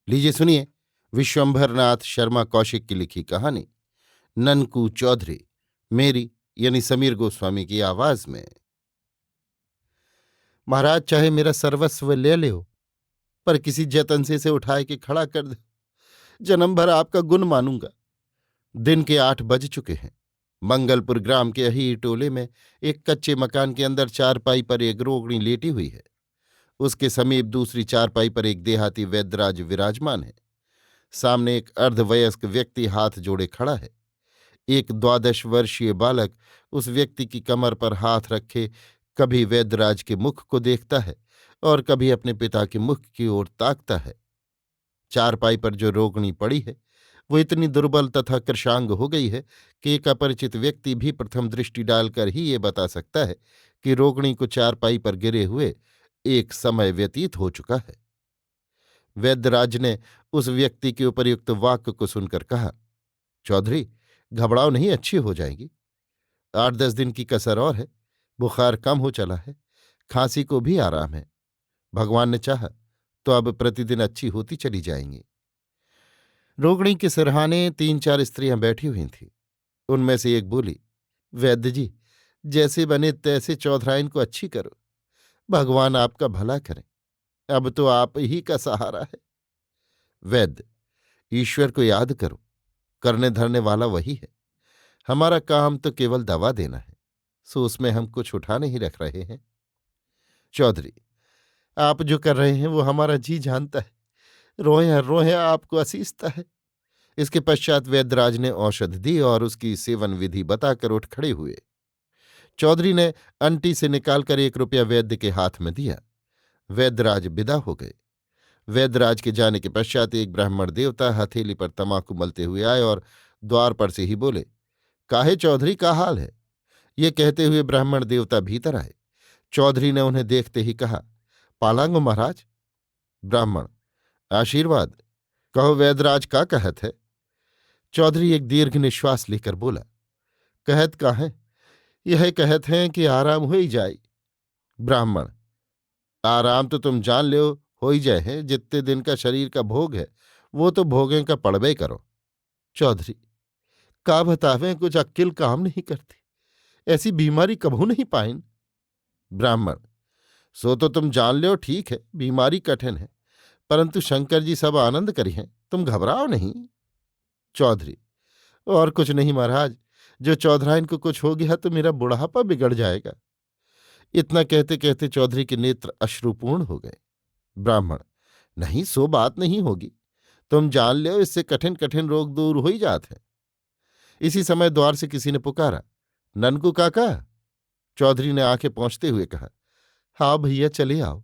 लीजिए सुनिए विश्वंभरनाथ शर्मा कौशिक की लिखी कहानी ननकू चौधरी, मेरी यानी समीर गोस्वामी की आवाज में। महाराज चाहे मेरा सर्वस्व ले ले हो, पर किसी जतन से इसे उठाए के खड़ा कर दे। जन्म भर आपका गुण मानूंगा। दिन के 8 बज चुके हैं। मंगलपुर ग्राम के अही टोले में एक कच्चे मकान के अंदर चारपाई पर एक रोगणी लेटी हुई है। उसके समीप दूसरी चारपाई पर एक देहाती वैद्यराज विराजमान है। सामने एक अर्धवयस्क व्यक्ति हाथ जोड़े खड़ा है। एक 12 वर्षीय बालक उस व्यक्ति की कमर पर हाथ रखे कभी वैद्यराज के मुख को देखता है और कभी अपने पिता के मुख की ओर ताकता है। चारपाई पर जो रोगणी पड़ी है वो इतनी दुर्बल तथा कृशांग हो गई है कि एक अपरिचित व्यक्ति भी प्रथम दृष्टि डालकर ही ये बता सकता है कि रोगणी को चारपाई पर गिरे हुए एक समय व्यतीत हो चुका है। वैद्यराज ने उस व्यक्ति के उपयुक्त वाक्य को सुनकर कहा, चौधरी, घबराओ नहीं, अच्छी हो जाएगी। 8-10 दिन की कसर और है। बुखार कम हो चला है, खांसी को भी आराम है। भगवान ने चाहा तो अब प्रतिदिन अच्छी होती चली जाएंगी। रोगणी के सिरहाने 3-4 स्त्रियां बैठी हुई थीं। उनमें से एक बोली, वैद्य जी, जैसे बने तैसे चौधराइन को अच्छी करो। भगवान आपका भला करें। अब तो आप ही का सहारा है। वैद्य, ईश्वर को याद करो, करने धरने वाला वही है। हमारा काम तो केवल दवा देना है, सो उसमें हम कुछ उठा नहीं रख रहे हैं। चौधरी, आप जो कर रहे हैं वो हमारा जी जानता है। रोए रोए आपको असीसता है। इसके पश्चात वैद्यराज ने औषध दी और उसकी सेवन विधि बताकर उठ खड़े हुए। चौधरी ने अंटी से निकालकर 1 रुपया वैद्य के हाथ में दिया। वैद्यराज विदा हो गए। वैद्यराज के जाने के पश्चात एक ब्राह्मण देवता हथेली पर तमाकू मलते हुए आए और द्वार पर से ही बोले, काहे चौधरी, का हाल है? ये कहते हुए ब्राह्मण देवता भीतर आए। चौधरी ने उन्हें देखते ही कहा, पालांगो महाराज। ब्राह्मण, आशीर्वाद। कहो वैद्यराज का कहत है? चौधरी एक दीर्घ निश्वास लेकर बोला, कहत का है? यह कहत हैं कि आराम हो ही जाए। ब्राह्मण, आराम तो तुम जान लो हो ही जाए हैं। जितने दिन का शरीर का भोग है वो तो भोगें का पड़बे करो। चौधरी, का बतावें, कुछ अक्किल काम नहीं करती। ऐसी बीमारी कभू नहीं पाइन। ब्राह्मण, सो तो तुम जान लो, ठीक है, बीमारी कठिन है, परंतु शंकर जी सब आनंद करी हैं, तुम घबराओ नहीं। चौधरी, और कुछ नहीं महाराज, जो चौधराइन को कुछ हो गया तो मेरा बुढ़ापा बिगड़ जाएगा। इतना कहते कहते चौधरी के नेत्र अश्रुपूर्ण हो गए। ब्राह्मण, नहीं, सो बात नहीं होगी। तुम जान लो, इससे कठिन कठिन रोग दूर हो ही जाते हैं। इसी समय द्वार से किसी ने पुकारा, ननकू काका। चौधरी ने आंखें पोंछते हुए कहा, हाँ भैया, चले आओ।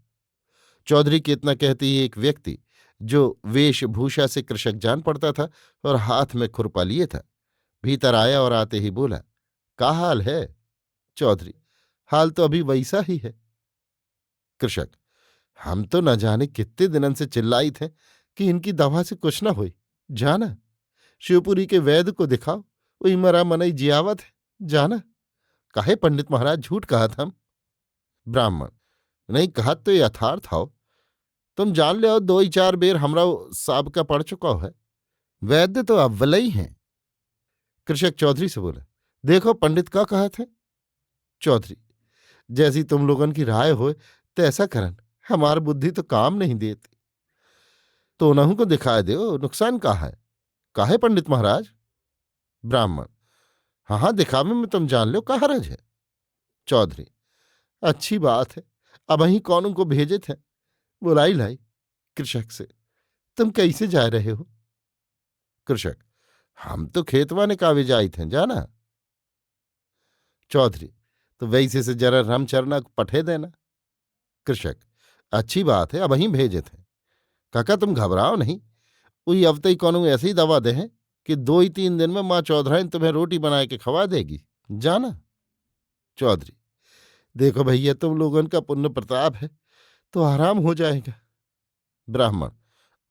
चौधरी के इतना कहते ही एक व्यक्ति, जो वेशभूषा से कृषक जान पड़ता था और हाथ में खुरपा लिए था, भीतर आया और आते ही बोला, का हाल है? चौधरी, हाल तो अभी वैसा ही है। कृषक, हम तो न जाने कितने दिनन से चिल्लाई थे कि इनकी दवा से कुछ न होई। जाना, शिवपुरी के वैद्य को दिखाओ, वही मरा मनई जियावत है। जाना। काहे पंडित महाराज, झूठ कहा था हम? ब्राह्मण, नहीं कहा तो यथार्थ हो। तुम जान ले, 2 ही 4 बेर हमरा साब का पड़ चुका है। वैद्य तो अव्वल ही हैं। कृषक चौधरी से बोला, देखो पंडित का कहा थे। चौधरी, जैसी तुम लोगन की राय हो तैसा करन, हमार बुद्धि तो काम नहीं देती। तो उन्हों को दिखाए दो, नुकसान कहा है? काहे पंडित महाराज? ब्राह्मण, हाँ हाँ, दिखावे में तुम जान लो, का हरज है। चौधरी, अच्छी बात है, अब वहीं कौन को भेजे थे, बुलाई लाई। कृषक से, तुम कैसे जा रहे हो? कृषक, हम तो खेतवाने कावे जाई थे, जाना। चौधरी, तो वैसे से जरा रम चरना को पठे देना। कृषक, अच्छी बात है, अब वहीं भेजे थे। काका तुम घबराओ नहीं, वही अवते ही कौन ऐसी ही दवा दे हैं कि 2 ही 3 दिन में माँ चौधराइन तुम्हें रोटी बना के खवा देगी। जाना। चौधरी, देखो भैया, तुम लोगों का पुण्य प्रताप है तो आराम हो जाएगा। ब्राह्मण,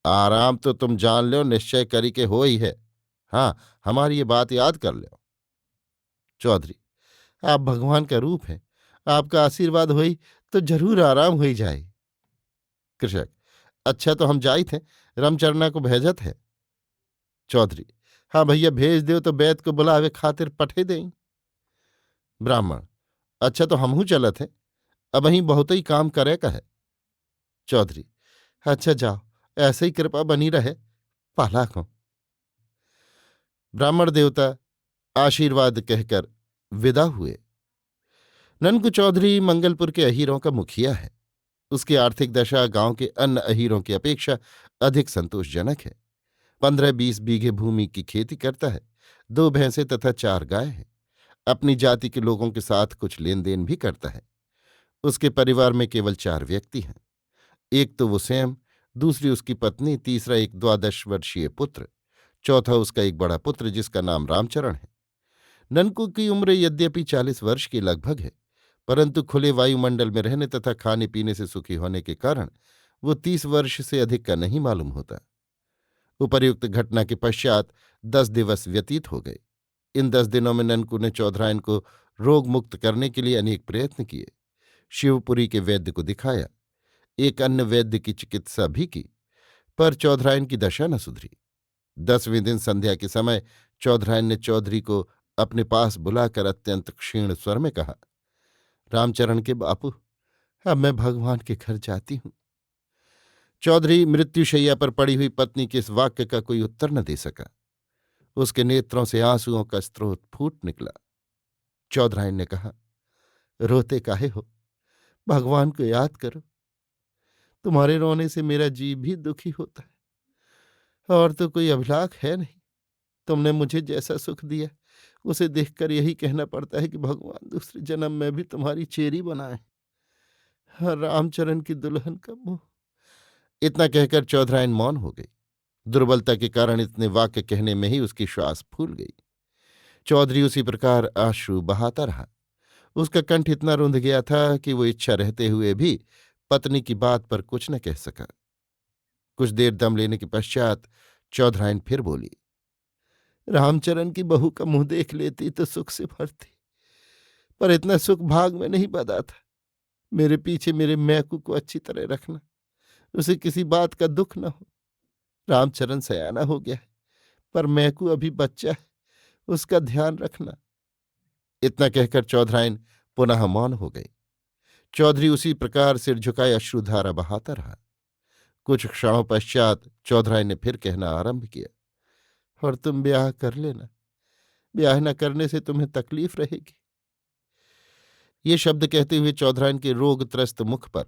आराम तो तुम जान लो, निश्चय करी के हो ही है। हाँ, हमारी ये बात याद कर लो। चौधरी, आप भगवान का रूप हैं, आपका आशीर्वाद हुई तो जरूर आराम हो ही जाए। कृषक, अच्छा तो हम जाई थे, रामचरणा को भेजत है। चौधरी, हाँ भैया भेज दो तो बैत को बुलावे खातिर पठे दें। ब्राह्मण, अच्छा तो हमहू चलत है, अब वहीं बहुत ही काम करे का है। चौधरी, अच्छा जाओ, ऐसे ही कृपा बनी रहे, पाला को। ब्राह्मण देवता आशीर्वाद कहकर विदा हुए। ननकू चौधरी मंगलपुर के अहीरों का मुखिया है। उसकी आर्थिक दशा गांव के अन्य अहीरों की अपेक्षा अधिक संतोषजनक है। 15-20 बीघे भूमि की खेती करता है, 2 भैंसें तथा 4 गाय हैं। अपनी जाति के लोगों के साथ कुछ लेन देन भी करता है। उसके परिवार में केवल 4 व्यक्ति हैं। एक तो वो स्वयं, दूसरी उसकी पत्नी, तीसरा एक 12 वर्षीय पुत्र, चौथा उसका एक बड़ा पुत्र जिसका नाम रामचरण है। ननकू की उम्र यद्यपि 40 वर्ष की लगभग है, परंतु खुले वायुमंडल में रहने तथा खाने पीने से सुखी होने के कारण वो 30 वर्ष से अधिक का नहीं मालूम होता। उपर्युक्त घटना के पश्चात 10 दिवस व्यतीत हो गए। इन 10 दिनों में ननकू ने चौधरायन को रोग मुक्त करने के लिए अनेक प्रयत्न किए। शिवपुरी के वैद्य को दिखाया, एक अन्य वैद्य की चिकित्सा भी की, पर चौधरायन की दशा न सुधरी। 10वें दिन संध्या के समय चौधरायन ने चौधरी को अपने पास बुलाकर अत्यंत क्षीण स्वर में कहा, रामचरण के बापू, अब मैं भगवान के घर जाती हूं। चौधरी मृत्युशैया पर पड़ी हुई पत्नी के इस वाक्य का कोई उत्तर न दे सका। उसके नेत्रों से आंसुओं का स्रोत फूट निकला। चौधरायन ने कहा, रोते काहे हो, भगवान को याद करो। तुम्हारे रोने से मेरा जी भी दुखी होता है, और तो कोई अभिलाष है नहीं। तुमने मुझे जैसा सुख दिया उसे देखकर यही कहना पड़ता है कि भगवान दूसरे जन्म में भी तुम्हारी चेरी बनाए। हाँ, रामचरण की दुल्हन का मुंह। इतना कहकर चौधरायन मौन हो गई। दुर्बलता के कारण इतने वाक्य कहने में ही उसकी श्वास फूल गई। चौधरी उसी प्रकार आंसू बहाता रहा। उसका कंठ इतना रुंध गया था कि वो इच्छा रहते हुए भी पत्नी की बात पर कुछ न कह सका। कुछ देर दम लेने के पश्चात चौधरायन फिर बोली, रामचरण की बहू का मुंह देख लेती तो सुख से भरती, पर इतना सुख भाग में नहीं बदा था। मेरे पीछे मेरे मैकू को अच्छी तरह रखना, उसे किसी बात का दुख न हो। रामचरण सयाना हो गया है, पर मैकू अभी बच्चा है, उसका ध्यान रखना। इतना कहकर चौधरायन पुनः मौन हो गए। चौधरी उसी प्रकार सिर झुकाए अश्रुधारा बहाता रहा। कुछ क्षणों पश्चात चौधरायन ने फिर कहना आरंभ किया, और तुम ब्याह कर लेना, ब्याह न करने से तुम्हें तकलीफ रहेगी। ये शब्द कहते हुए चौधरायन के रोग त्रस्त मुख पर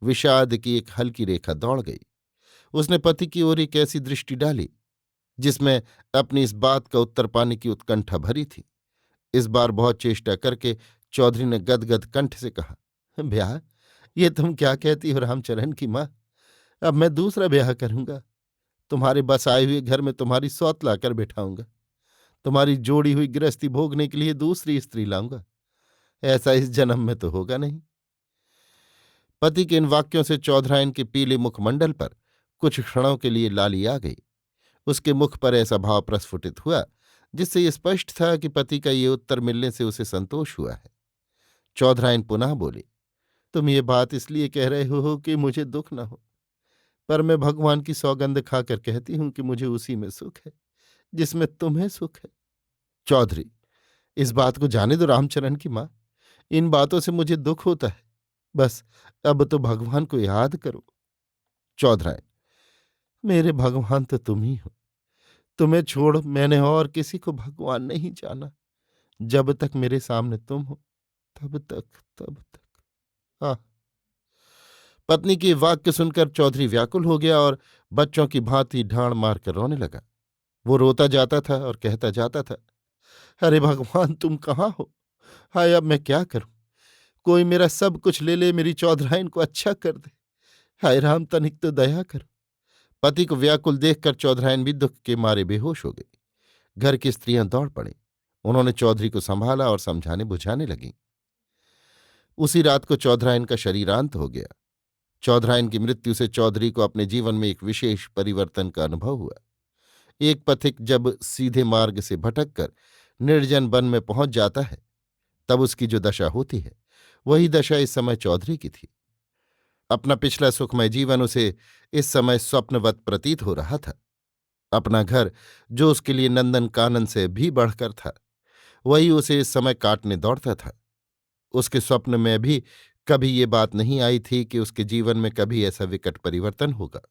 विषाद की एक हल्की रेखा दौड़ गई। उसने पति की ओर एक ऐसी दृष्टि डाली जिसमें अपनी इस बात का उत्तर पाने की उत्कंठा भरी थी। इस बार बहुत चेष्टा करके चौधरी ने गदगद कंठ से कहा, ब्याह, ये तुम क्या कहती हो रामचरण की माँ? अब मैं दूसरा ब्याह करूंगा। तुम्हारे बस आए हुए घर में तुम्हारी सौत लाकर बैठाऊंगा। तुम्हारी जोड़ी हुई गृहस्थी भोगने के लिए दूसरी स्त्री लाऊंगा। ऐसा इस जन्म में तो होगा नहीं। पति के इन वाक्यों से चौधरायन के पीले मुखमंडल पर कुछ क्षणों के लिए लाली आ गई। उसके मुख पर ऐसा भाव प्रस्फुटित हुआ जिससे ये स्पष्ट था कि पति का ये उत्तर मिलने से उसे संतोष हुआ है। चौधरायन पुनः बोली, तुम ये बात इसलिए कह रहे हो कि मुझे दुख न हो, पर मैं भगवान की सौगंध खाकर कहती हूं कि मुझे उसी में सुख है जिसमें तुम्हें सुख है। चौधरी, इस बात को जाने दो रामचरण की माँ, इन बातों से मुझे दुख होता है। बस अब तो भगवान को याद करो। चौधरायन, मेरे भगवान तो तुम ही हो। तुम्हें छोड़ मैंने और किसी को भगवान नहीं जाना। जब तक मेरे सामने तुम हो, तब तक। आह। पत्नी के वाक्य सुनकर चौधरी व्याकुल हो गया और बच्चों की भांति ढांड मारकर रोने लगा। वो रोता जाता था और कहता जाता था, अरे भगवान, तुम कहाँ हो? हाय, अब मैं क्या करूं? कोई मेरा सब कुछ ले ले, मेरी चौधराइन को अच्छा कर दे। हाय राम, तनिक तो दया करो। पति को व्याकुल देखकर चौधराइन भी दुख के मारे बेहोश हो गई। घर की स्त्रियां दौड़ पड़ीं। उन्होंने चौधरी को संभाला और समझाने बुझाने लगीं। उसी रात को चौधराइन का शरीरांत हो गया। चौधराइन की मृत्यु से चौधरी को अपने जीवन में एक विशेष परिवर्तन का अनुभव हुआ। एक पथिक जब सीधे मार्ग से भटककर निर्जन वन में पहुंच जाता है, तब उसकी जो दशा होती है, वही दशा इस समय चौधरी की थी। अपना पिछला सुखमय जीवन उसे इस समय स्वप्नवत प्रतीत हो रहा था। अपना घर, जो उसके लिए नंदन कानन से भी बढ़कर था, वही उसे इस समय काटने दौड़ता था। उसके स्वप्न में भी कभी ये बात नहीं आई थी कि उसके जीवन में कभी ऐसा विकट परिवर्तन होगा।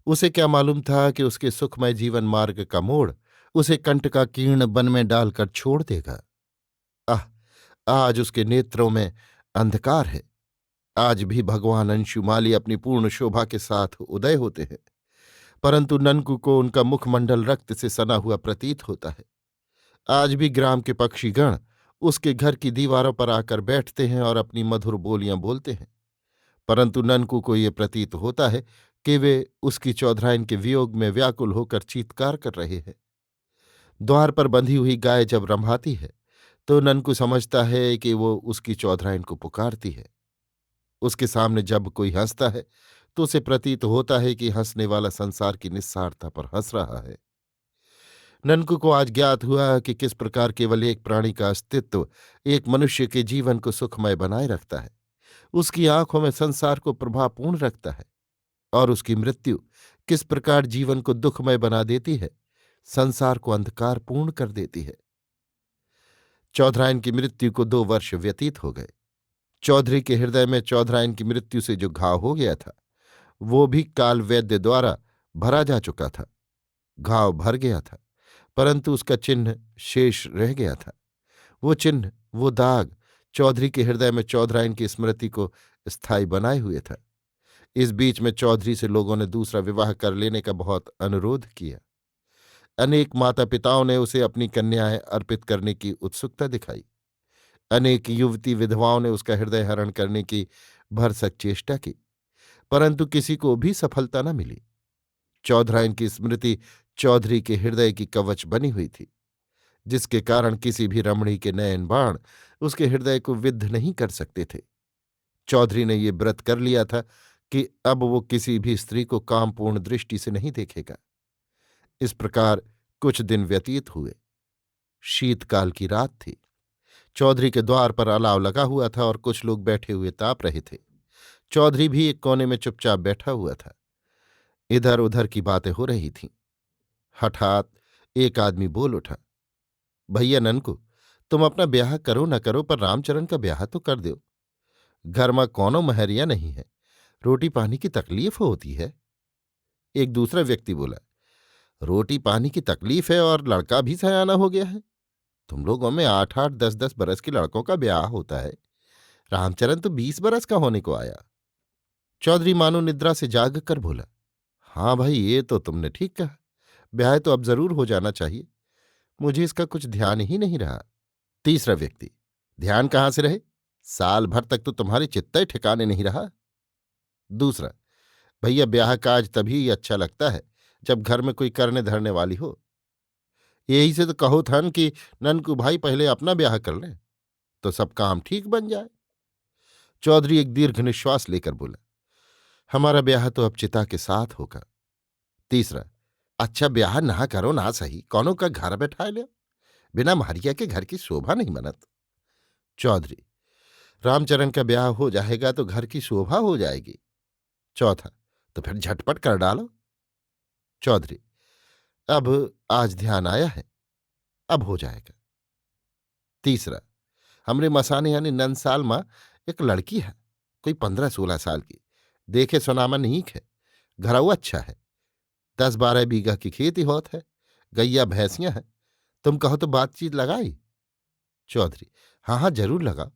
उसे क्या मालूम था कि उसके सुखमय जीवन मार्ग का मोड़ उसे कंटकाकीर्ण वन में डालकर छोड़ देगा। आह, आज उसके नेत्रों में अंधकार है। आज भी भगवान अंशुमाली अपनी पूर्ण शोभा के साथ उदय होते हैं, परंतु ननकू को उनका मुखमंडल रक्त से सना हुआ प्रतीत होता है। आज भी ग्राम के पक्षीगण उसके घर की दीवारों पर आकर बैठते हैं और अपनी मधुर बोलियां बोलते हैं, परंतु ननकू को ये प्रतीत होता है कि वे उसकी चौधराइन के वियोग में व्याकुल होकर चीत्कार कर रहे हैं। द्वार पर बंधी हुई गाय जब रंभाती है तो ननकू समझता है कि वो उसकी चौधराइन को पुकारती है। उसके सामने जब कोई हंसता है तो उसे प्रतीत होता है कि हंसने वाला संसार की निस्सारता पर हंस रहा है। ननकू को आज ज्ञात हुआ कि किस प्रकार केवल एक प्राणी का अस्तित्व एक मनुष्य के जीवन को सुखमय बनाए रखता है, उसकी आंखों में संसार को प्रभापूर्ण रखता है, और उसकी मृत्यु किस प्रकार जीवन को दुखमय बना देती है, संसार को अंधकारपूर्ण कर देती है। चौधराइन की मृत्यु को 2 वर्ष व्यतीत हो गए। चौधरी के हृदय में चौधराइन की मृत्यु से जो घाव हो गया था, वो भी काल वैद्य द्वारा भरा जा चुका था। घाव भर गया था, परंतु उसका चिन्ह शेष रह गया था। वो चिन्ह, वो दाग चौधरी के हृदय में चौधराइन की स्मृति को स्थायी बनाए हुए था। इस बीच में चौधरी से लोगों ने दूसरा विवाह कर लेने का बहुत अनुरोध किया। अनेक माता पिताओं ने उसे अपनी कन्याएं अर्पित करने की उत्सुकता दिखाई। अनेक युवती विधवाओं ने उसका हृदय हरण करने की भरसक चेष्टा की, परंतु किसी को भी सफलता न मिली। चौधराइन की स्मृति चौधरी के हृदय की कवच बनी हुई थी, जिसके कारण किसी भी रमणी के नयन बाण उसके हृदय को विद्ध नहीं कर सकते थे। चौधरी ने ये व्रत कर लिया था कि अब वो किसी भी स्त्री को कामपूर्ण दृष्टि से नहीं देखेगा। इस प्रकार कुछ दिन व्यतीत हुए। शीतकाल की रात थी। चौधरी के द्वार पर अलाव लगा हुआ था और कुछ लोग बैठे हुए ताप रहे थे। चौधरी भी एक कोने में चुपचाप बैठा हुआ था। इधर उधर की बातें हो रही थीं। हठात एक आदमी बोल उठा, भैया ननकू, तुम अपना ब्याह करो न करो, पर रामचरण का ब्याह तो कर दो। घर में कौनो महरिया नहीं है, रोटी पानी की तकलीफ होती है। एक दूसरा व्यक्ति बोला, रोटी पानी की तकलीफ है और लड़का भी सयाना हो गया है। तुम लोगों में 8-8 10-10 बरस के लड़कों का ब्याह होता है, रामचरण तो 20 बरस का होने को आया। चौधरी मानो निद्रा से जाग कर बोला, हाँ भाई, ये तो तुमने ठीक कहा, ब्याह तो अब जरूर हो जाना चाहिए, मुझे इसका कुछ ध्यान ही नहीं रहा। तीसरा व्यक्ति, ध्यान कहाँ से रहे, साल भर तक तो तुम्हारे चित्त ठिकाने नहीं रहा। दूसरा, भैया ब्याह काज तभी अच्छा लगता है जब घर में कोई करने धरने वाली हो। यही से तो कहो थन कि ननकू भाई पहले अपना ब्याह कर लें तो सब काम ठीक बन जाए। चौधरी एक दीर्घ निश्वास लेकर बोला, हमारा ब्याह तो अब चिता के साथ होगा। तीसरा, अच्छा ब्याह ना करो ना सही, कौनों का घर बैठाए ले, बिना महरिया के घर की शोभा नहीं बनत। चौधरी, रामचरण का ब्याह हो जाएगा तो घर की शोभा हो जाएगी। चौथा, तो फिर झटपट कर डालो। चौधरी, अब आज ध्यान आया है, अब हो जाएगा। तीसरा, हमरे मसाने यानी नंदसाल मां एक लड़की है, कोई 15-16 साल की, देखे सुनामा नीक है, घरऊ अच्छा है, 10-12 बीघा की खेती होत है, गैया भैंसियां हैं, तुम कहो तो बातचीत लगाई। चौधरी, हाँ हाँ जरूर लगा,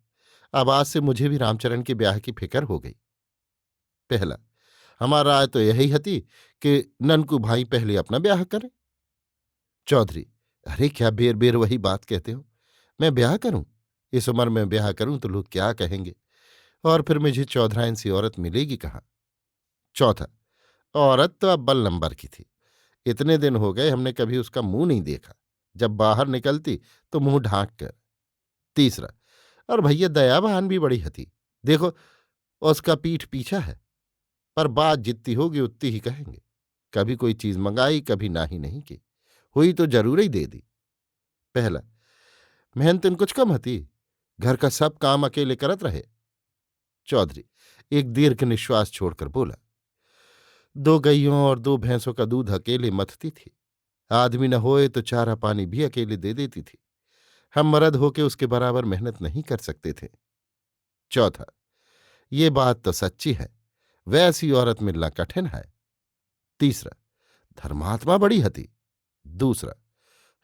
अब आज से मुझे भी रामचरण के ब्याह की फिक्र हो गई। पहला, हमारा राय तो यही हती कि ननकू भाई पहले अपना ब्याह करें। चौधरी, अरे क्या बेर बेर वही बात कहते हो, मैं ब्याह करूं, इस उम्र में ब्याह करूं तो लोग क्या कहेंगे, और फिर मुझे चौधराइन सी औरत मिलेगी कहाँ। चौथा, औरत तो अब बल नंबर की थी, इतने दिन हो गए हमने कभी उसका मुंह नहीं देखा, जब बाहर निकलती तो मुंह ढांक कर। तीसरा, और भैया दया बहान भी बड़ी हती, देखो उसका पीठ पीछा है, पर बात जितनी होगी उतनी ही कहेंगे, कभी कोई चीज मंगाई कभी ना ही नहीं की, हुई तो जरूर ही दे दी। पहला, मेहनत कुछ कम हती, घर का सब काम अकेले करत रहे। चौधरी, एक दीर्घ निश्वास छोड़कर बोला, 2 गैयों और 2 भैंसों का दूध अकेले मथती थी। आदमी न होए तो चारा पानी भी अकेले दे देती थी। हम मर्द होके उसके बराबर मेहनत नहीं कर सकते थे। चौथा, ये बात तो सच्ची है, वैसी औरत मिलना कठिन है। तीसरा, धर्मात्मा बड़ी हती। दूसरा,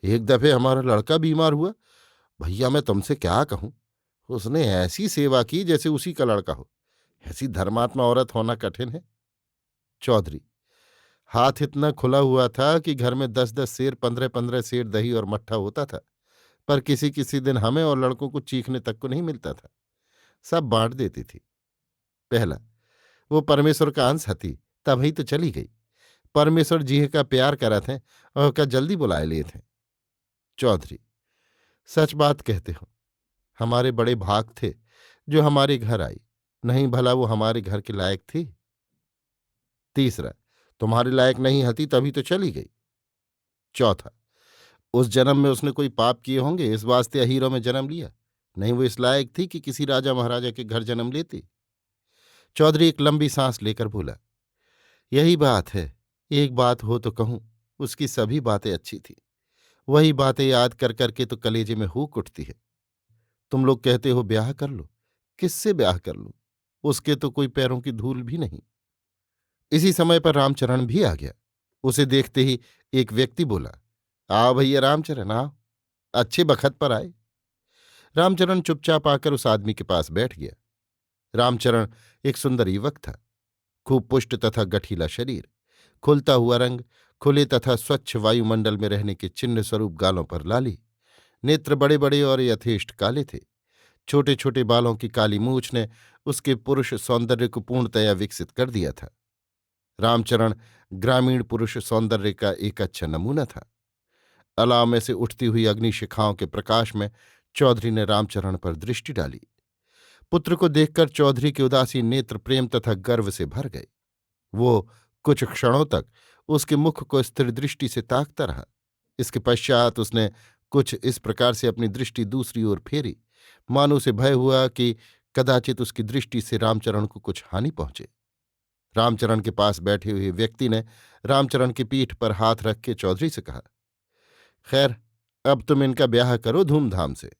एक दफे हमारा लड़का बीमार हुआ, भैया मैं तुमसे क्या कहूं, उसने ऐसी सेवा की जैसे उसी का लड़का हो। ऐसी धर्मात्मा औरत होना कठिन है। चौधरी, हाथ इतना खुला हुआ था कि घर में 10-10 सेर, 15-15 सेर दही और मट्ठा होता था, पर किसी किसी दिन हमें और लड़कों को चीखने तक को नहीं मिलता था। सब बांट देती थी। पहला, वो परमेश्वर का अंश हती, तभी तो चली गई। परमेश्वर जी का प्यार करा थे और का जल्दी बुलाए लिए थे। चौधरी, सच बात कहते हो, हमारे बड़े भाग थे जो हमारे घर आई, नहीं भला वो हमारे घर के लायक थी। तीसरा, तुम्हारे लायक नहीं हती तभी तो चली गई। चौथा, उस जन्म में उसने कोई पाप किए होंगे, इस वास्ते अहीरों में जन्म लिया, नहीं वो इस लायक थी कि किसी राजा महाराजा के घर जन्म लेती। चौधरी एक लंबी सांस लेकर बोला, यही बात है। एक बात हो तो कहूं, उसकी सभी बातें अच्छी थी। वही बातें याद कर करके तो कलेजे में हूक उठती है। तुम लोग कहते हो ब्याह कर लो, किससे ब्याह कर लूं, उसके तो कोई पैरों की धूल भी नहीं। इसी समय पर रामचरण भी आ गया। उसे देखते ही एक व्यक्ति बोला, आओ भैया रामचरण आओ, अच्छे बखत पर आए। रामचरण चुपचाप आकर उस आदमी के पास बैठ गया। रामचरण एक सुंदर युवक था। खूब पुष्ट तथा गठीला शरीर, खुलता हुआ रंग, खुले तथा स्वच्छ वायुमंडल में रहने के चिन्ह स्वरूप गालों पर लाली, नेत्र बड़े बड़े और यथेष्ट काले थे। छोटे छोटे बालों की काली मूछ ने उसके पुरुष सौंदर्य को पूर्णतया विकसित कर दिया था। रामचरण ग्रामीण पुरुष सौंदर्य का एक अच्छा नमूना था। अलाव में से उठती हुई अग्निशिखाओं के प्रकाश में चौधरी ने रामचरण पर दृष्टि डाली। पुत्र को देखकर चौधरी के उदासीन नेत्र प्रेम तथा गर्व से भर गए। वो कुछ क्षणों तक उसके मुख को स्थिर दृष्टि से ताकता रहा। इसके पश्चात उसने कुछ इस प्रकार से अपनी दृष्टि दूसरी ओर फेरी, मानो उसे भय हुआ कि कदाचित उसकी दृष्टि से रामचरण को कुछ हानि पहुंचे। रामचरण के पास बैठे हुए व्यक्ति ने रामचरण की पीठ पर हाथ रख के चौधरी से कहा, खैर अब तुम इनका ब्याह करो धूमधाम से।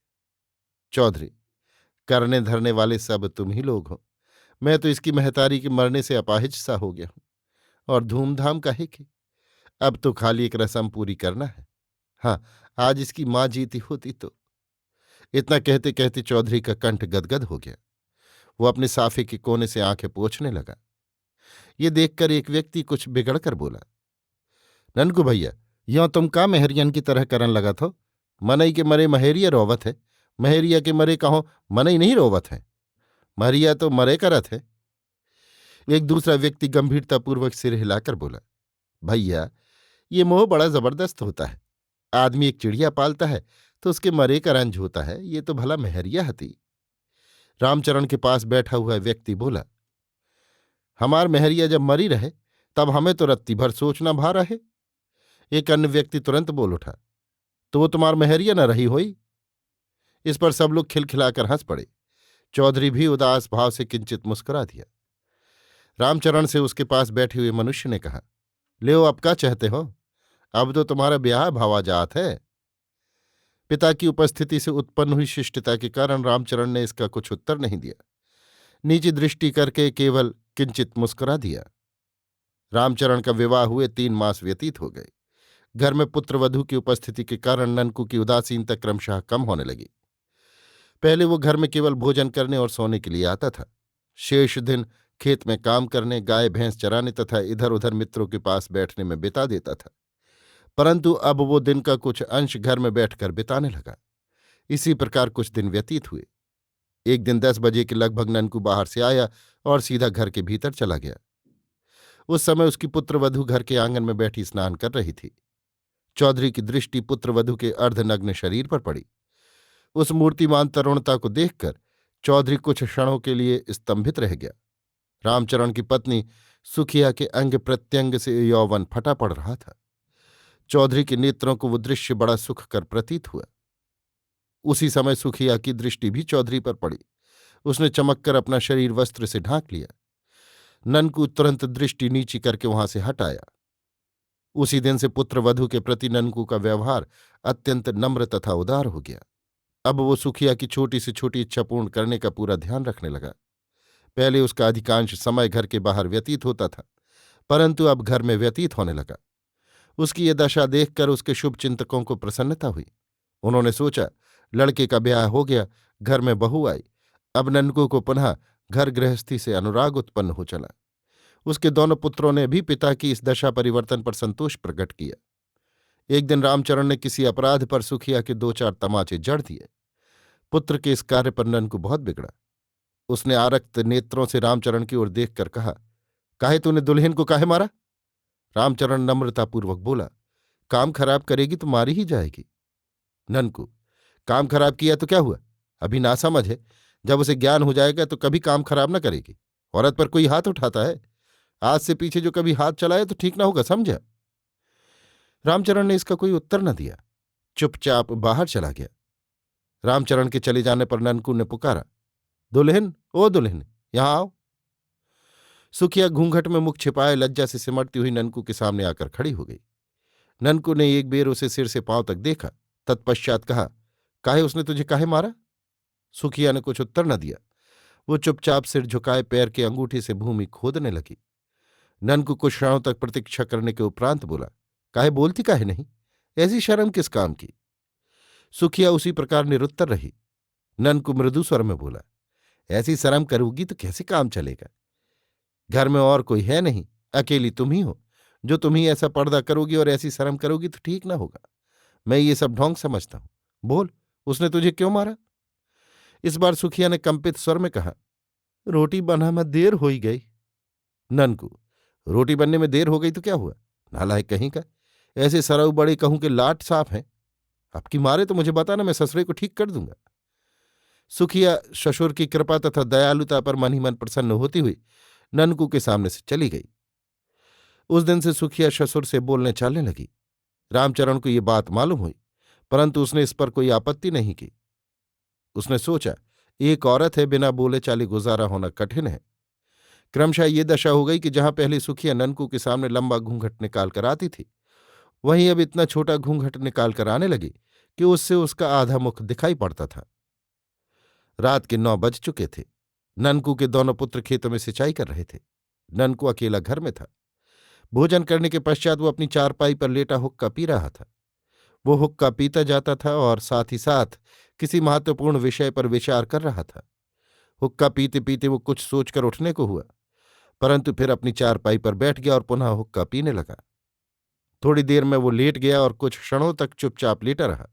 चौधरी, करने धरने वाले सब तुम ही लोग हो। मैं तो इसकी महतारी के मरने से अपाहिज सा हो गया हूं, और धूमधाम काहे की, अब तो खाली एक रस्म पूरी करना है। हाँ, आज इसकी माँ जीती होती तो। इतना कहते कहते चौधरी का कंठ गदगद हो गया। वो अपने साफे के कोने से आंखें पोंछने लगा। ये देखकर एक व्यक्ति कुछ बिगड़कर बोला, ननकू भैया, यों तुम का मेहरियन की तरह करन लगा थो। मनई के मरे महेरिया रोवत है, महेरिया के मरे कहो मनई नहीं रोवत है। मरिया तो मरे करत है। एक दूसरा व्यक्ति गंभीरतापूर्वक सिर हिलाकर बोला, भैया ये मोह बड़ा जबरदस्त होता है। आदमी एक चिड़िया पालता है तो उसके मरे का रंज होता है, ये तो भला मेहरिया हती। रामचरण के पास बैठा हुआ व्यक्ति बोला, हमार मेहरिया जब मरी रहे तब हमें तो रत्ती भर सोचना भा रहे। एक अन्य व्यक्ति तुरंत बोल उठा, तो वो तुम्हार मेहरिया न रही होई। इस पर सब लोग खिलखिलाकर हंस पड़े। चौधरी भी उदास भाव से किंचित मुस्कुरा दिया। रामचरण से उसके पास बैठे हुए मनुष्य ने कहा, लेओ अब क्या चाहते हो, अब तो तुम्हारा ब्याह भावा जात है। पिता की उपस्थिति से उत्पन्न हुई शिष्टता के कारण रामचरण ने इसका कुछ उत्तर नहीं दिया। नीची दृष्टि करके केवल किंचित मुस्कुरा दिया। रामचरण का विवाह हुए 3 मास व्यतीत हो गए। घर में पुत्र वधू की उपस्थिति के कारण ननकू की उदासीनता क्रमशः कम होने लगी। पहले वो घर में केवल भोजन करने और सोने के लिए आता था। शेष दिन खेत में काम करने, गाय भैंस चराने तथा इधर उधर मित्रों के पास बैठने में बिता देता था। परंतु अब वो दिन का कुछ अंश घर में बैठकर बिताने लगा। इसी प्रकार कुछ दिन व्यतीत हुए। एक दिन 10 बजे के लगभग ननकू बाहर से आया और सीधा घर के भीतर चला गया। उस समय उसकी पुत्रवधू घर के आंगन में बैठी स्नान कर रही थी। चौधरी की दृष्टि पुत्रवधू के अर्धनग्न शरीर पर पड़ी। उस मूर्तिमान तरुणता को देखकर चौधरी कुछ क्षणों के लिए स्तंभित रह गया। रामचरण की पत्नी सुखिया के अंग प्रत्यंग से यौवन फटा पड़ रहा था। चौधरी के नेत्रों को वो दृश्य बड़ा सुखकर प्रतीत हुआ। उसी समय सुखिया की दृष्टि भी चौधरी पर पड़ी। उसने चमककर अपना शरीर वस्त्र से ढांक लिया। ननकू तुरंत दृष्टि नीची करके वहां से हट आया। उसी दिन से पुत्र वधू के प्रति ननकू का व्यवहार अत्यंत नम्र तथा उदार हो गया। अब वो सुखिया की छोटी से छोटी इच्छा पूर्ण करने का पूरा ध्यान रखने लगा। पहले उसका अधिकांश समय घर के बाहर व्यतीत होता था, परंतु अब घर में व्यतीत होने लगा। उसकी ये दशा देखकर उसके शुभचिंतकों को प्रसन्नता हुई। उन्होंने सोचा, लड़के का ब्याह हो गया, घर में बहू आई, अब ननकू को पुनः घर गृहस्थी से अनुराग उत्पन्न हो चला। उसके दोनों पुत्रों ने भी पिता की इस दशा परिवर्तन पर संतोष प्रकट किया। एक दिन रामचरण ने किसी अपराध पर सुखिया के 2-4 तमाचे जड़ दिए। पुत्र के इस कार्य पर ननकू बहुत बिगड़ा। उसने आरक्त नेत्रों से रामचरण की ओर देखकर कहा, काहे तूने दुल्हन को काहे मारा? रामचरण नम्रतापूर्वक बोला, काम खराब करेगी तो मारी ही जाएगी। ननकू, काम खराब किया तो क्या हुआ? अभी नासमझ है, जब उसे ज्ञान हो जाएगा तो कभी काम खराब न करेगी। औरत पर कोई हाथ उठाता है? आज से पीछे जो कभी हाथ चलाए तो ठीक ना होगा, समझा? रामचरण ने इसका कोई उत्तर न दिया, चुपचाप बाहर चला गया। रामचरण के चले जाने पर ननकू ने पुकारा, दुल्हन, ओ दुल्हन, यहां आओ। सुखिया घूंघट में मुख छिपाए लज्जा से सिमटती हुई ननकू के सामने आकर खड़ी हो गई। ननकू ने एक बेर उसे सिर से पांव तक देखा, तत्पश्चात कहा, काहे उसने तुझे काहे मारा? सुखिया ने कुछ उत्तर न दिया। वो चुपचाप सिर झुकाए पैर के अंगूठे से भूमि खोदने लगी। ननकू कुछ क्षणों तक प्रतीक्षा करने के उपरांत बोला, काहे बोलती काहे नहीं? ऐसी शर्म किस काम की? सुखिया उसी प्रकार निरुत्तर रही। ननकू मृदु स्वर में बोला, ऐसी शर्म करोगी तो कैसे काम चलेगा? घर में और कोई है नहीं, अकेली तुम ही हो। जो तुम ही ऐसा पर्दा करोगी और ऐसी शर्म करोगी तो ठीक ना होगा। मैं ये सब ढोंग समझता हूं। बोल, उसने तुझे क्यों मारा? इस बार सुखिया ने कंपित स्वर में कहा, रोटी बना में देर हो ही गई। ननकू, रोटी बनने में देर हो गई तो क्या हुआ? नालायक कहीं का, ऐसे सरऊ बड़े कहूं कि लाट साफ हैं। आपकी मारे तो मुझे बताना, मैं ससुरे को ठीक कर दूंगा। सुखिया ससुर की कृपा तथा दयालुता पर मन ही मन प्रसन्न होती हुई ननकू के सामने से चली गई। उस दिन से सुखिया ससुर से बोलने चालने लगी। रामचरण को ये बात मालूम हुई, परंतु उसने इस पर कोई आपत्ति नहीं की। उसने सोचा, एक औरत है, बिना बोले चाले गुजारा होना कठिन है। क्रमशः ये दशा हो गई कि जहां पहले सुखिया ननकू के सामने लंबा घूंघट निकाल कर आती थी, वहीं अब इतना छोटा घूंघट निकाल कर आने लगी कि उससे उसका आधा मुख दिखाई पड़ता था। रात के 9 बज चुके थे। ननकू के दोनों पुत्र खेतों में सिंचाई कर रहे थे। ननकू अकेला घर में था। भोजन करने के पश्चात वो अपनी चारपाई पर लेटा हुक्का पी रहा था। वो हुक्का पीता जाता था और साथ ही साथ किसी महत्वपूर्ण विषय पर विचार कर रहा था। हुक्का पीते पीते वो कुछ सोचकर उठने को हुआ, परंतु फिर अपनी चारपाई पर बैठ गया और पुनः हुक्का पीने लगा। थोड़ी देर में वो लेट गया और कुछ क्षणों तक चुपचाप लेटा रहा।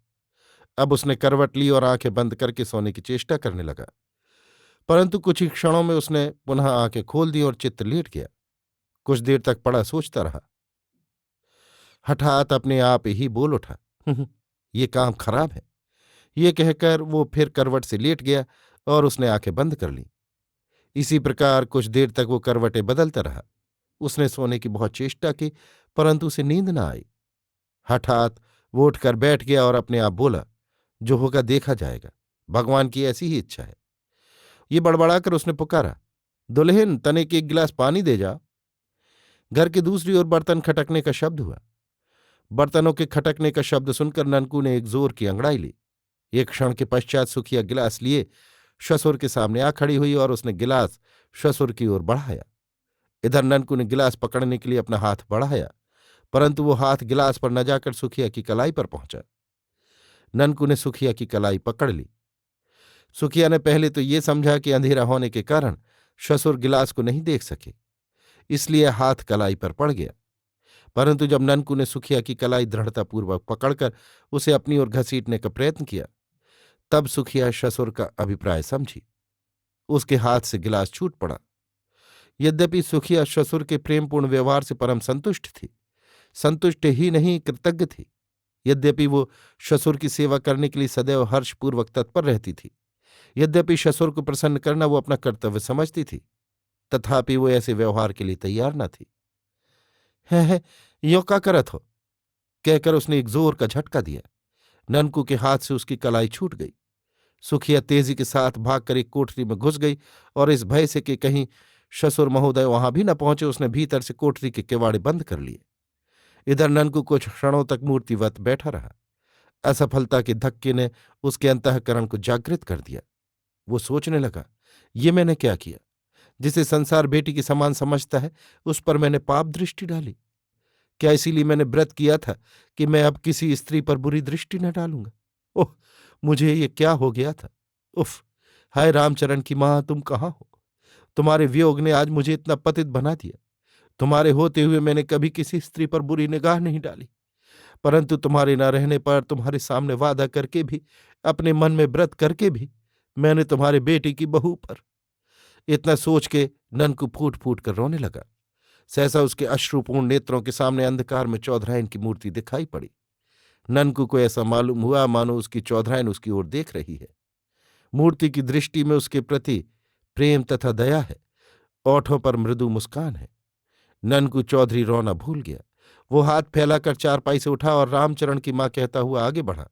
अब उसने करवट ली और आंखें बंद करके सोने की चेष्टा करने लगा, परंतु कुछ ही क्षणों में उसने पुनः आंखें खोल दी और चित्त लेट गया। कुछ देर तक पड़ा सोचता रहा। हठात अपने आप ही बोल उठा, ये काम खराब है। ये कहकर वो फिर करवट से लेट गया और उसने आंखें बंद कर लीं। इसी प्रकार कुछ देर तक वो करवटें बदलता रहा। उसने सोने की बहुत चेष्टा की, परंतु उसे नींद न आई। हठात वो उठकर बैठ गया और अपने आप बोला, जो होगा देखा जाएगा, भगवान की ऐसी ही इच्छा है। ये बड़बड़ाकर उसने पुकारा, दुल्हन, तने के 1 गिलास पानी दे जा। घर की दूसरी ओर बर्तन खटकने का शब्द हुआ। बर्तनों के खटकने का शब्द सुनकर ननकू ने एक जोर की अंगड़ाई ली। एक क्षण के पश्चात सुखिया गिलास लिए ससुर के सामने आ खड़ी हुई और उसने गिलास ससुर की ओर बढ़ाया। इधर ननकू ने गिलास पकड़ने के लिए अपना हाथ बढ़ाया, परंतु वो हाथ गिलास पर न जाकर सुखिया की कलाई पर पहुंचा। ननकू ने सुखिया की कलाई पकड़ ली। सुखिया ने पहले तो ये समझा कि अंधेरा होने के कारण ससुर गिलास को नहीं देख सके, इसलिए हाथ कलाई पर पड़ गया। परंतु जब ननकू ने सुखिया की कलाई दृढ़तापूर्वक पकड़कर उसे अपनी ओर घसीटने का प्रयत्न किया, तब सुखिया ससुर का अभिप्राय समझी। उसके हाथ से गिलास छूट पड़ा। यद्यपि सुखिया ससुर के प्रेमपूर्ण व्यवहार से परम संतुष्ट थी, संतुष्ट ही नहीं कृतज्ञ थी। यद्यपि वो ससुर की सेवा करने के लिए सदैव हर्षपूर्वक तत्पर रहती थी, यद्यपि ससुर को प्रसन्न करना वो अपना कर्तव्य समझती थी, तथापि वो ऐसे व्यवहार के लिए तैयार न थी। है यो का करत हो, कहकर उसने एक जोर का झटका दिया। ननकू के हाथ से उसकी कलाई छूट गई। सुखिया तेजी के साथ भागकर एक कोठरी में घुस गई और इस भय से कि कहीं ससुर महोदय वहां भी न पहुंचे, उसने भीतर से कोठरी के किवाड़े बंद कर लिए। इधर ननकू कुछ क्षणों तक मूर्तिवत बैठा रहा। असफलता के धक्के ने उसके अंतःकरण को जागृत कर दिया। वो सोचने लगा, ये मैंने क्या किया? जिसे संसार बेटी के समान समझता है, उस पर मैंने पाप दृष्टि डाली। क्या इसीलिए मैंने व्रत किया था कि मैं अब किसी स्त्री पर बुरी दृष्टि न डालूंगा? ओह, मुझे ये क्या हो गया था! उफ! हाय रामचरण की मां, तुम कहाँ हो? तुम्हारे वियोग ने आज मुझे इतना पतित बना दिया। तुम्हारे होते हुए मैंने कभी किसी स्त्री पर बुरी निगाह नहीं डाली, परंतु तुम्हारे न रहने पर, तुम्हारे सामने वादा करके भी, अपने मन में व्रत करके भी, मैंने तुम्हारे बेटी की बहू पर। इतना सोच के ननकू फूट फूट कर रोने लगा। सहसा उसके अश्रुपूर्ण नेत्रों के सामने अंधकार में चौधराइन की मूर्ति दिखाई पड़ी। ननकू को ऐसा मालूम हुआ मानो उसकी चौधराइन उसकी ओर देख रही है। मूर्ति की दृष्टि में उसके प्रति प्रेम तथा दया है, ओठों पर मृदु मुस्कान है। ननकू चौधरी रोना भूल गया। वो हाथ फैलाकर चारपाई से उठा और रामचरण की मां कहता हुआ आगे बढ़ा,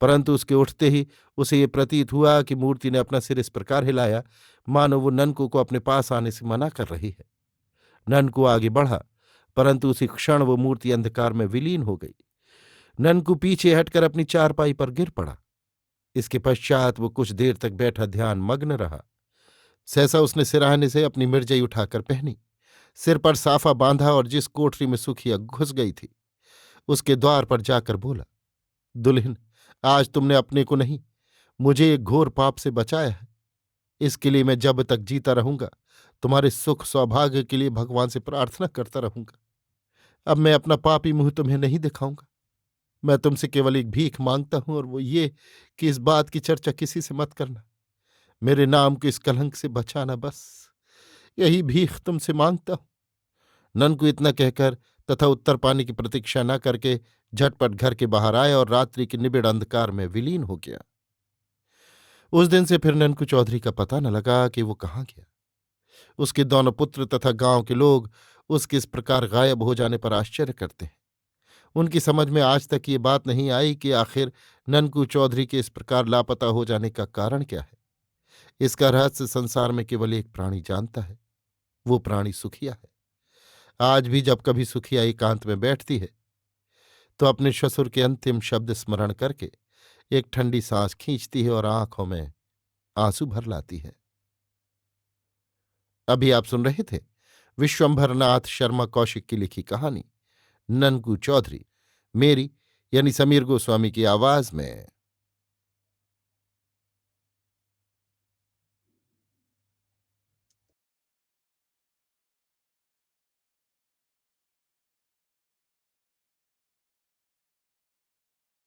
परंतु उसके उठते ही उसे ये प्रतीत हुआ कि मूर्ति ने अपना सिर इस प्रकार हिलाया मानो वो ननकू को अपने पास आने से मना कर रही है। ननकू आगे बढ़ा, परंतु उसी क्षण वो मूर्ति अंधकार में विलीन हो गई। ननकू पीछे हटकर अपनी चारपाई पर गिर पड़ा। इसके पश्चात वो कुछ देर तक बैठा ध्यान मग्न रहा। सहसा उसने सिराहने से अपनी मिर्जई उठाकर पहनी, सिर पर साफा बांधा और जिस कोठरी में सुखिया घुस गई थी उसके द्वार पर जाकर बोला, दुल्हन, आज तुमने अपने को नहीं, मुझे एक घोर पाप से बचाया है। इसके लिए मैं जब तक जीता रहूंगा तुम्हारे सुख सौभाग्य के लिए भगवान से प्रार्थना करता रहूंगा। अब मैं अपना पापी मुंह तुम्हें नहीं दिखाऊंगा। मैं तुमसे केवल एक भीख मांगता हूं, और वो ये कि इस बात की चर्चा किसी से मत करना। मेरे नाम को इस कलंक से बचाना, बस यही भीख तुमसे मांगता हूं। ननकू इतना कहकर तथा उत्तर पाने की प्रतीक्षा न करके झटपट घर के बाहर आया और रात्रि के निबिड़ अंधकार में विलीन हो गया। उस दिन से फिर ननकू चौधरी का पता न लगा कि वो कहाँ गया। उसके दोनों पुत्र तथा गांव के लोग उसके इस प्रकार गायब हो जाने पर आश्चर्य करते हैं। उनकी समझ में आज तक ये बात नहीं आई कि आखिर ननकू चौधरी के इस प्रकार लापता हो जाने का कारण क्या है। इसका रहस्य संसार में केवल एक प्राणी जानता है, वो प्राणी सुखिया है। आज भी जब कभी सुखिया एकांत में बैठती है तो अपने ससुर के अंतिम शब्द स्मरण करके एक ठंडी सांस खींचती है और आंखों में आंसू भर लाती है। अभी आप सुन रहे थे विश्वंभरनाथ शर्मा कौशिक की लिखी कहानी ननकू चौधरी, मेरी यानी समीर गोस्वामी की आवाज में।